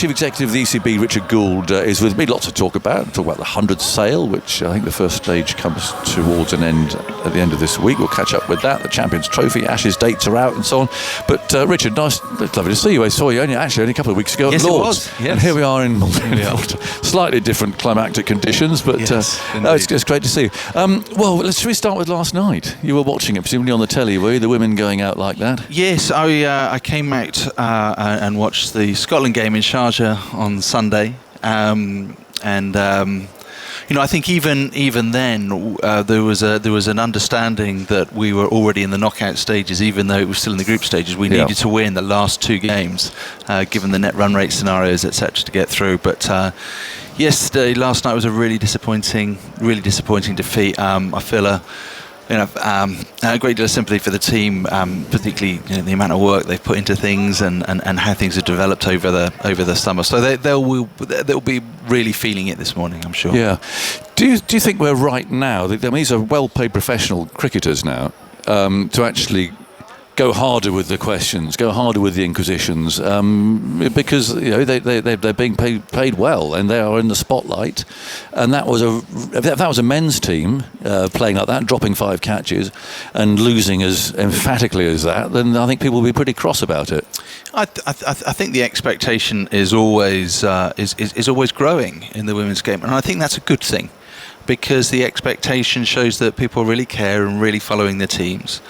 Chief Executive of the ECB, Richard Gould, is with me. Lots to talk about. Talk about the 100th sale, which I think the first stage comes towards an end at the end of this week. We'll catch up with that. The Champions Trophy, Ashes dates are out and so on. But Richard, it's lovely to see you. I saw you only a couple of weeks ago at Lord's. It was. Yes. And here we are in slightly different climatic conditions, but it's great to see you. Should we start with last night? You were watching it, presumably on the telly, were you? The women going out like that? Yes, I came out and watched the Scotland game in Sharjah on Sunday, I think even then there was an understanding that we were already in the knockout stages, even though it was still in the group stages. We needed to win the last two games, given the net run rate scenarios, etc., to get through. But last night was a really disappointing defeat. I feel a great deal of sympathy for the team, particularly the amount of work they've put into things and how things have developed over the summer. So they'll be really feeling it this morning, I'm sure. Yeah. Do you think we're right now? These are well-paid professional cricketers now to actually go harder with the questions, go harder with the inquisitions, because they're being paid well and they are in the spotlight. And that was a men's team playing like that, dropping 5 catches and losing as emphatically as that. Then I think people will be pretty cross about it. I think the expectation is always growing in the women's game, and I think that's a good thing, because the expectation shows that people really care and really following their teams.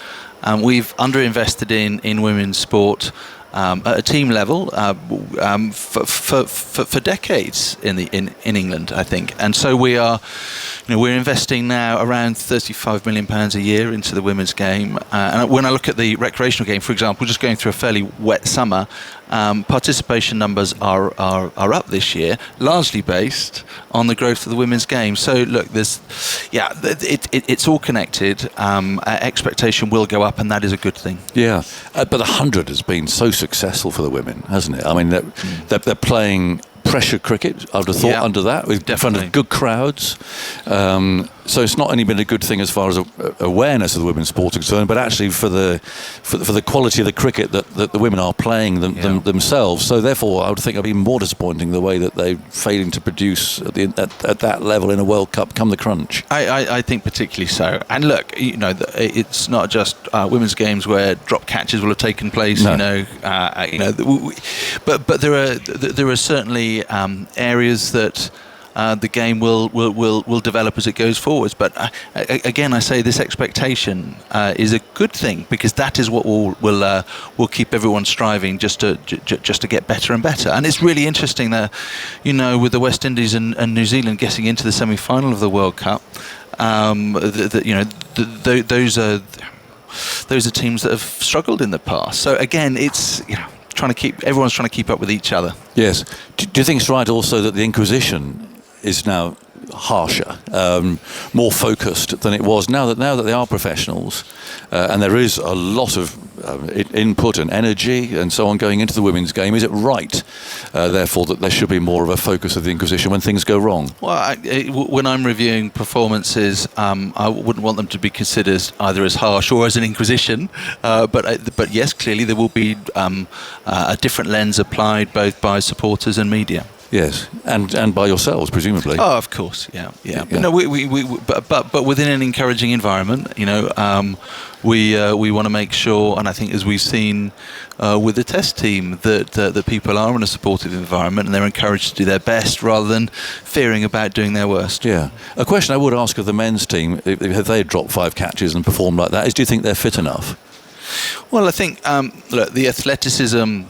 We've underinvested in women's sport at a team level for decades in England, I think, and so we're investing now around £35 million a year into the women's game. And when I look at the recreational game, for example, just going through a fairly wet summer, participation numbers are up this year, largely based on the growth of the women's game. So look, it's all connected. Expectation will go up, and that is a good thing. Yeah, but the 100 has been so successful for the women, hasn't it? I mean, they're playing pressure cricket, I would have thought, under that, in front of good crowds. So it's not only been a good thing as far as awareness of the women's sport is concerned, but actually for the quality of the cricket that the women are playing themselves. So therefore, I would think it'd be more disappointing the way that they're failing to produce at that level in a World Cup come the crunch. I think particularly so. And look, it's not just women's games where drop catches will have taken place. No. But there are certainly areas that the game will develop as it goes forwards. But again, I say this expectation is a good thing, because that is what will keep everyone striving just to get better and better. And it's really interesting that with the West Indies and New Zealand getting into the semi-final of the World Cup, those are teams that have struggled in the past. So again, it's everyone's trying to keep up with each other. Yes. Do you think it's right also that the inquisition is now harsher, more focused than it was now that they are professionals, and there is a lot of input and energy and so on going into the women's game? Is it right, therefore, that there should be more of a focus of the inquisition when things go wrong? Well, when I'm reviewing performances, I wouldn't want them to be considered either as harsh or as an inquisition, but yes, clearly there will be a different lens applied both by supporters and media. Yes, and by yourselves, presumably. Oh, of course, yeah. But no, but within an encouraging environment, we want to make sure, and I think as we've seen with the test team, that people are in a supportive environment and they're encouraged to do their best rather than fearing about doing their worst. Yeah. A question I would ask of the men's team, if they dropped 5 catches and performed like that, is: do you think they're fit enough? Well, I think the athleticism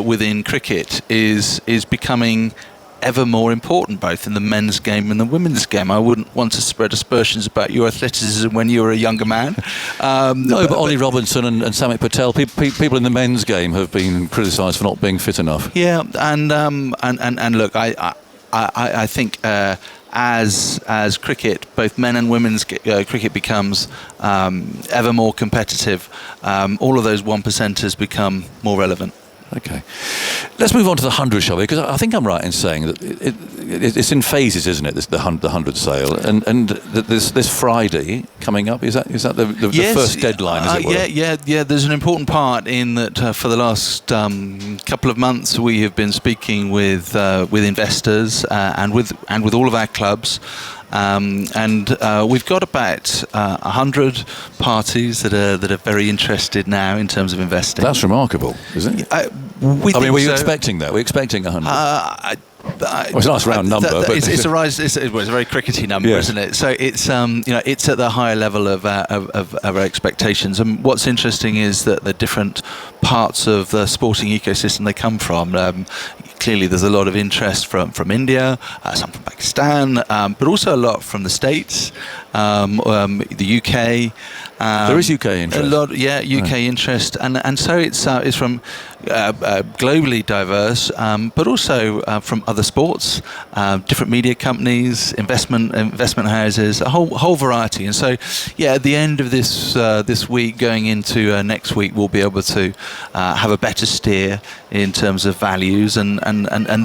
within cricket is becoming ever more important, both in the men's game and the women's game. I wouldn't want to spread aspersions about your athleticism when you were a younger man. But Ollie Robinson and Samit Patel, people in the men's game have been criticised for not being fit enough. Yeah, and look, I think as cricket, both men and women's cricket becomes ever more competitive, all of those 1%ers become more relevant. Okay. Let's move on to the 100, shall we? Because I think I'm right in saying that it's in phases, isn't it? The 100 sale, and this Friday coming up, is that the yes, first deadline? As it were? Yeah. There's an important part in that. For the last couple of months, we have been speaking with investors and with all of our clubs. We've got about 100 parties that are very interested now in terms of investing. That's remarkable, isn't it? Were you expecting that? We're expecting 100. It's a nice round number, but it's a rise. It's a very crickety number, yes. Isn't it? So it's it's at the higher level of our expectations. And what's interesting is that the different parts of the sporting ecosystem they come from. Clearly, there's a lot of interest from India, some from Pakistan, but also a lot from the States, the UK. There is UK interest. A lot, UK interest, and so it's from globally diverse, but also from other sports, different media companies, investment houses, a whole variety. And so, at the end of this week, going into next week, we'll be able to have a better steer in terms of values, and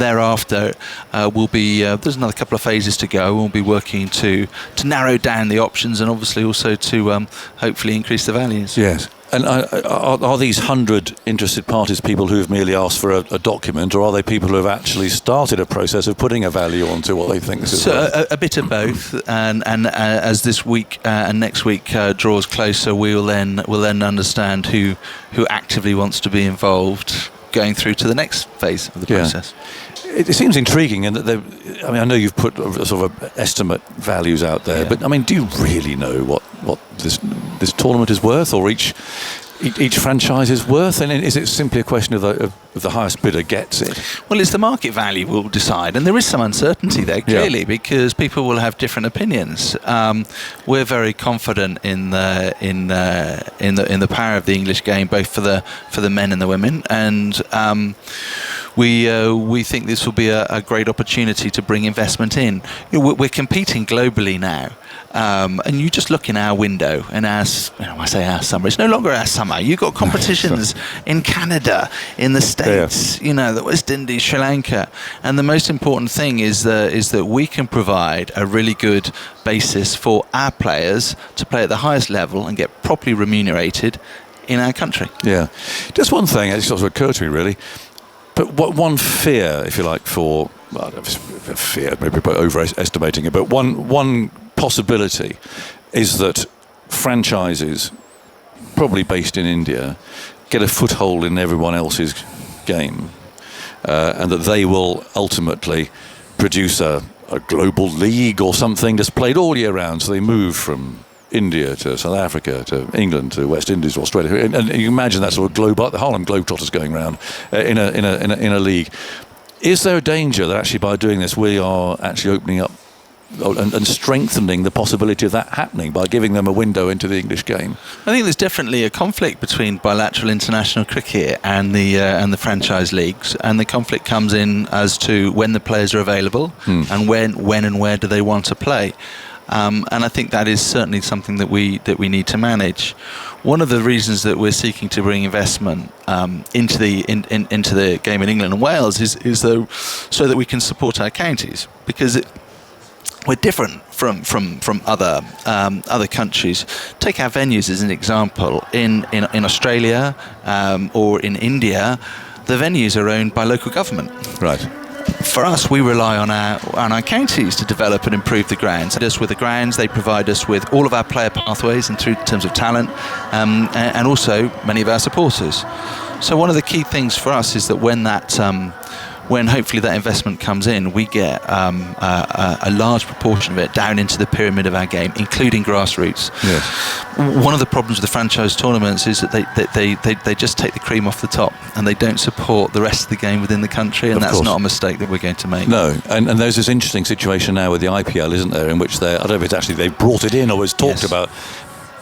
thereafter we'll be there's another couple of phases to go. We'll be working to narrow down the options, and obviously also to hopefully increase the values. Yes. And are these 100 interested parties people who have merely asked for a document, or are they people who have actually started a process of putting a value onto what they think this is worth? A bit of both, and as this week and next week draws closer, we'll then understand who actively wants to be involved, going through to the next phase of the process. It seems intriguing, and that I know you've put sort of estimate values out there, but I mean, do you really know what this tournament is worth, or each franchise is worth? And is it simply a question of the highest bidder gets it? Well, it's the market value will decide, and there is some uncertainty there clearly because people will have different opinions. We're very confident in the power of the English game, both for the men and the women, and we think this will be a great opportunity to bring investment in. We're competing globally now. And you just look in our window, and I say our summer, it's no longer our summer. You've got competitions in Canada, in the States, the West Indies, Sri Lanka. And the most important thing is that we can provide a really good basis for our players to play at the highest level and get properly remunerated in our country. Yeah. Just one thing, it sort of occurred to me really, but one fear, if you like, fear, maybe overestimating it, but one possibility is that franchises, probably based in India, get a foothold in everyone else's game, and that they will ultimately produce a global league or something that's played all year round. So they move from India to South Africa to England to West Indies to Australia, and you imagine that sort of the Harlem Globetrotters going around in a league. Is there a danger that actually by doing this we are actually opening up and strengthening the possibility of that happening by giving them a window into the English game? I think there's definitely a conflict between bilateral international cricket and the franchise leagues, and the conflict comes in as to when the players are available and when and where do they want to play. And I think that is certainly something that we need to manage. One of the reasons that we're seeking to bring investment into the game in England and Wales is so that we can support our counties, because we're different from other countries. Take our venues as an example. In Australia or in India, the venues are owned by local government. Right. For us, we rely on our counties to develop and improve the grounds. They provide us with the grounds, they provide us with all of our player pathways and through terms of talent, and also many of our supporters. So one of the key things for us is that when hopefully that investment comes in, we get a large proportion of it down into the pyramid of our game, including grassroots. Yes. One of the problems with the franchise tournaments is that they just take the cream off the top, and they don't support the rest of the game within the country, and that's not a mistake that we're going to make. No, and there's this interesting situation now with the IPL, isn't there, in which I don't know if it's actually they've brought it in or was talked about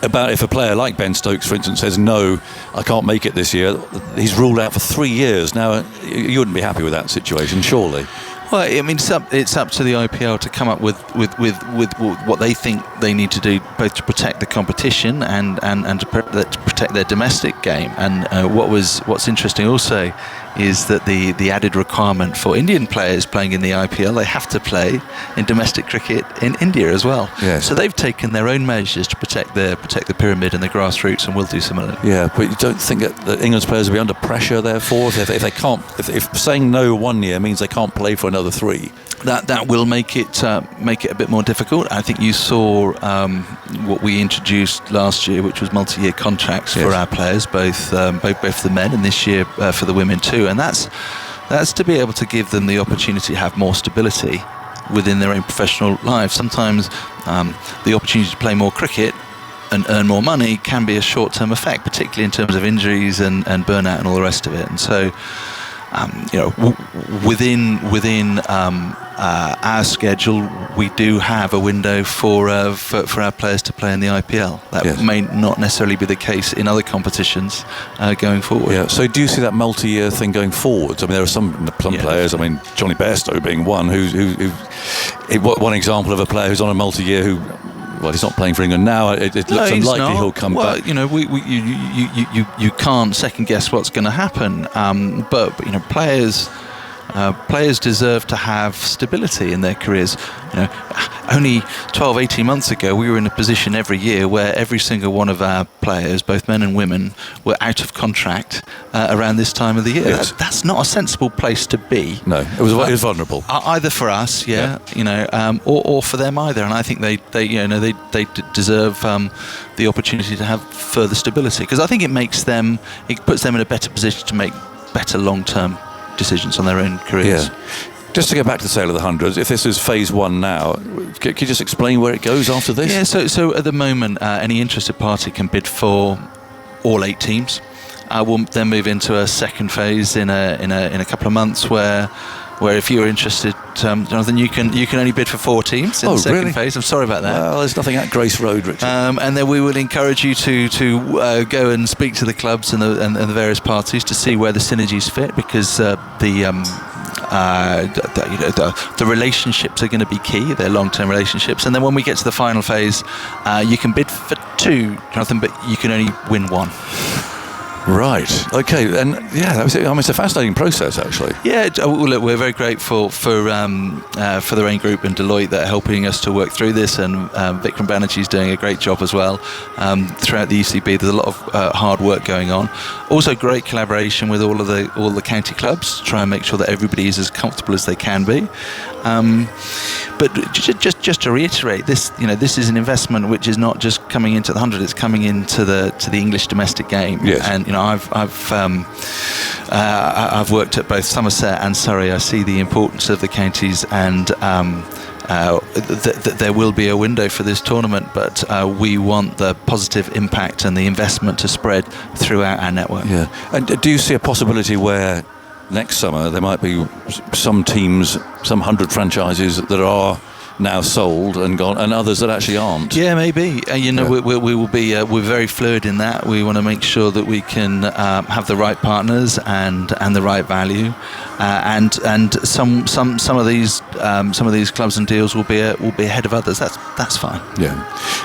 if a player like Ben Stokes, for instance, says, no, I can't make it this year, he's ruled out for 3 years. Now, you wouldn't be happy with that situation, surely? Well, I mean, it's up to the IPL to come up with what they think they need to do, both to protect the competition and to protect their domestic game. And what's interesting also is that the added requirement for Indian players playing in the IPL, they have to play in domestic cricket in India as well. Yes. So they've taken their own measures to protect the pyramid and the grassroots, and will do similarly. Yeah, but you don't think that England's players will be under pressure, therefore, if they can't, if saying no 1 year means they can't play for another 3? That will make it a bit more difficult. I think you saw what we introduced last year, which was multi-year contracts for our players, both the men and this year for the women too. And that's to be able to give them the opportunity to have more stability within their own professional lives. Sometimes the opportunity to play more cricket and earn more money can be a short-term effect, particularly in terms of injuries and burnout and all the rest of it. And so, within our schedule, we do have a window for our players to play in the IPL. That may not necessarily be the case in other competitions going forward. Yeah. So do you see that multi-year thing going forwards? I mean, there are some players. I mean, Johnny Bairstow being one. One example of a player who's on a multi-year who. Well, he's not playing for England now. It looks unlikely he'll come back. You can't second guess what's going to happen. But players deserve to have stability in their careers. Only 12, 18 months ago, we were in a position every year where every single one of our players, both men and women, were out of contract around this time of the year. Yes. That's not a sensible place to be. No, it was vulnerable. Either for us, or for them either. And I think they deserve the opportunity to have further stability, because I think it puts them in a better position to make better long-term decisions on their own careers. Yeah. Just to get back to the sale of the hundreds, if this is phase 1 now, can you just explain where it goes after this? Yeah, so at the moment, any interested party can bid for all 8 teams. We'll then move into a second phase in a couple of months where if you're interested, Jonathan, you can only bid for 4 teams in the second phase. I'm sorry about that. Well, there's nothing at Grace Road, Richard. And then we will encourage you to go and speak to the clubs and the various parties to see where the synergies fit, because the relationships are going to be key. They're long-term relationships. And then when we get to the final phase, you can bid for 2, Jonathan, but you can only win 1. Right. Okay. And that was it. I mean, it's a fascinating process, actually. Yeah. Look, we're very grateful for the Rain Group and Deloitte that are helping us to work through this, and Vikram Banerjee's doing a great job as well throughout the ECB. There's a lot of hard work going on. Also, great collaboration with all the county clubs to try and make sure that everybody is as comfortable as they can be. But just to reiterate, this is an investment which is not just coming into the 100; it's coming into the English domestic game. Yes. And I've worked at both Somerset and Surrey. I see the importance of the counties, and there will be a window for this tournament, but we want the positive impact and the investment to spread throughout our network. Yeah. And do you see a possibility where next summer there might be some teams, some 100 franchises that are now sold and gone, and others that actually aren't? Yeah, maybe. We will be. We're very fluid in that. We want to make sure that we can have the right partners and the right value, and some of these clubs and deals will be ahead of others. That's fine. Yeah.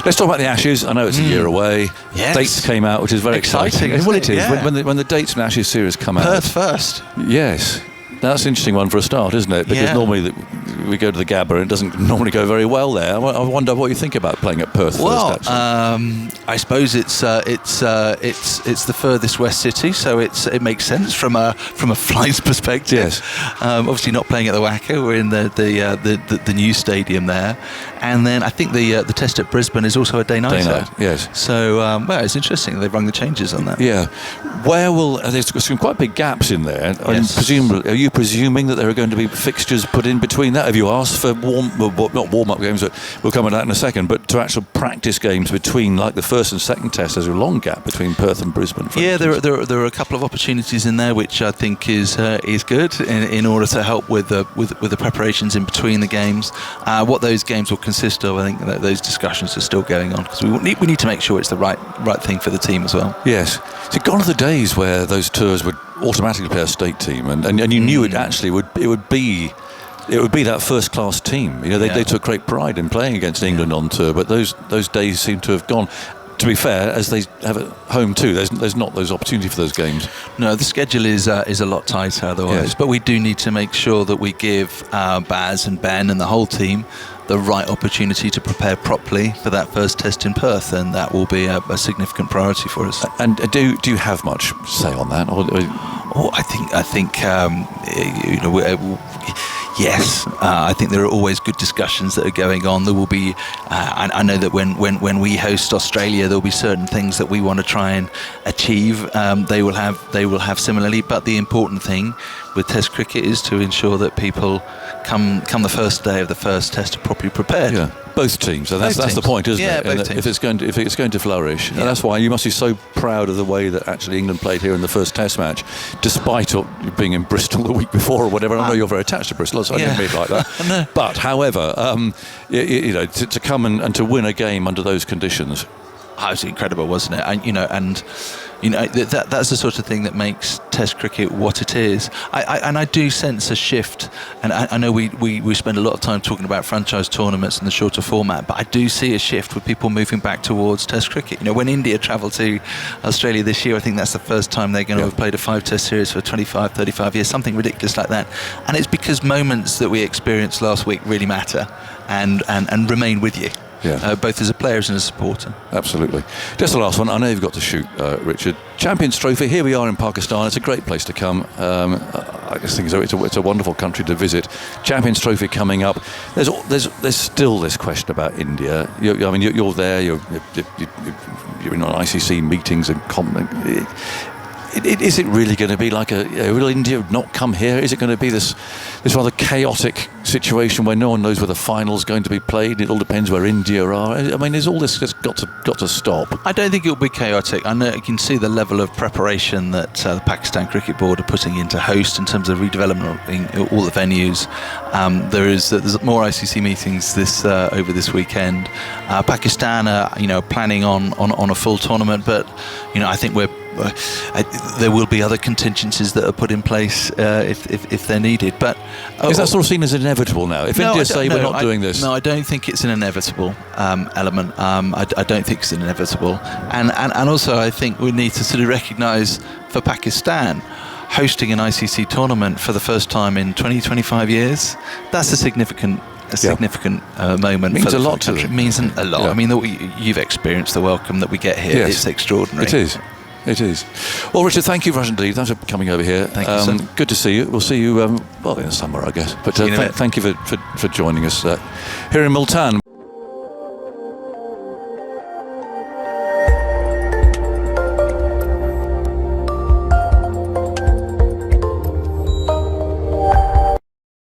Let's talk about the Ashes. I know it's a year away. Yes. Dates came out, which is very exciting. Well, it is. Yeah. When the dates from the Ashes series come out. Perth first. Yes. That's an interesting one for a start, isn't it? Because normally we go to the Gabba and it doesn't normally go very well there. I wonder what you think about playing at Perth first, actually. I suppose it's the furthest west city, so it makes sense from a flight's perspective. Yes. Obviously not playing at the Wacker. We're in the new stadium there, and then I think the test at Brisbane is also a day night. Yes. So it's interesting they've rung the changes on that. Yeah. There's some quite big gaps in there. Yes. Presumably, are you presuming that there are going to be fixtures put in between that? Have you asked for not warm-up games, but we'll come on that in a second, but to actual practice games between, like the first and second test? There's a long gap between Perth and Brisbane. Yeah, there are a couple of opportunities in there which I think is good in order to help with the preparations in between the games. What those games will consist of, I think that those discussions are still going on, because we need to make sure it's the right thing for the team as well. Yes. So gone are the days where those tours would automatically play a state team, and you knew it actually would be that first class team. They took great pride in playing against England on tour, but those days seem to have gone. to be fair, as they have at home too, there's not those opportunity for those games. No, the schedule is a lot tighter otherwise. Yes. But we do need to make sure that we give Baz and Ben and the whole team the right opportunity to prepare properly for that first test in Perth, and that will be a significant priority for us. And do you have much say on that? I think yes. I think there are always good discussions that are going on. There will be. I know that when we host Australia, there will be certain things that we want to try and achieve. They will have similarly. But the important thing with Test cricket is to ensure that people come the first day of the first test are properly prepared. Yeah, both teams. So that's the point, isn't it? Both teams. If it's going to flourish, and that's why you must be so proud of the way that actually England played here in the first Test match, despite being in Bristol the week before or whatever. I know you're very attached to Bristol, so I didn't mean it like that. No. But however, to come and to win a game under those conditions. It was incredible, wasn't it? And that's the sort of thing that makes Test cricket what it is. I do sense a shift, and I know we spend a lot of time talking about franchise tournaments and the shorter format, but I do see a shift with people moving back towards Test cricket. When India travel to Australia this year, I think that's the first time they're going to have played a 5-test series for 25, 35 years, something ridiculous like that. And it's because moments that we experienced last week really matter and remain with you. Yeah. Both as a player and as a supporter. Absolutely. Just the last one. I know you've got to shoot, Richard. Champions Trophy. Here we are in Pakistan. It's a great place to come. I just think it's a wonderful country to visit. Champions Trophy coming up. There's still this question about India. You're there. You're in on ICC meetings and is it really going to be like will India not come here? Is it going to be this rather chaotic situation where no one knows where the final's going to be played? It all depends where India are. I mean, is all this just got to stop? I don't think it'll be chaotic. I know you can see the level of preparation that the Pakistan Cricket Board are putting into host in terms of redevelopment all the venues. There's more ICC meetings over this weekend. Pakistan are planning on a full tournament, but I think there will be other contingencies that are put in place if they're needed. But is that sort of seen as inevitable now? If India say we're not doing this? No, I don't think it's an inevitable element. I don't think it's an inevitable. And also I think we need to sort of recognise for Pakistan, hosting an ICC tournament for the first time in 20-25 years, that's a significant moment. Means for a lot to country. them. Means a lot. Yeah. I mean, you've experienced the welcome that we get here. Yes. It's extraordinary. It is. Well, Richard, thank you very much indeed. Thanks for coming over here. Thank you, sir. Good to see you. We'll see you, in the summer, I guess. But thank you for joining us here in Multan.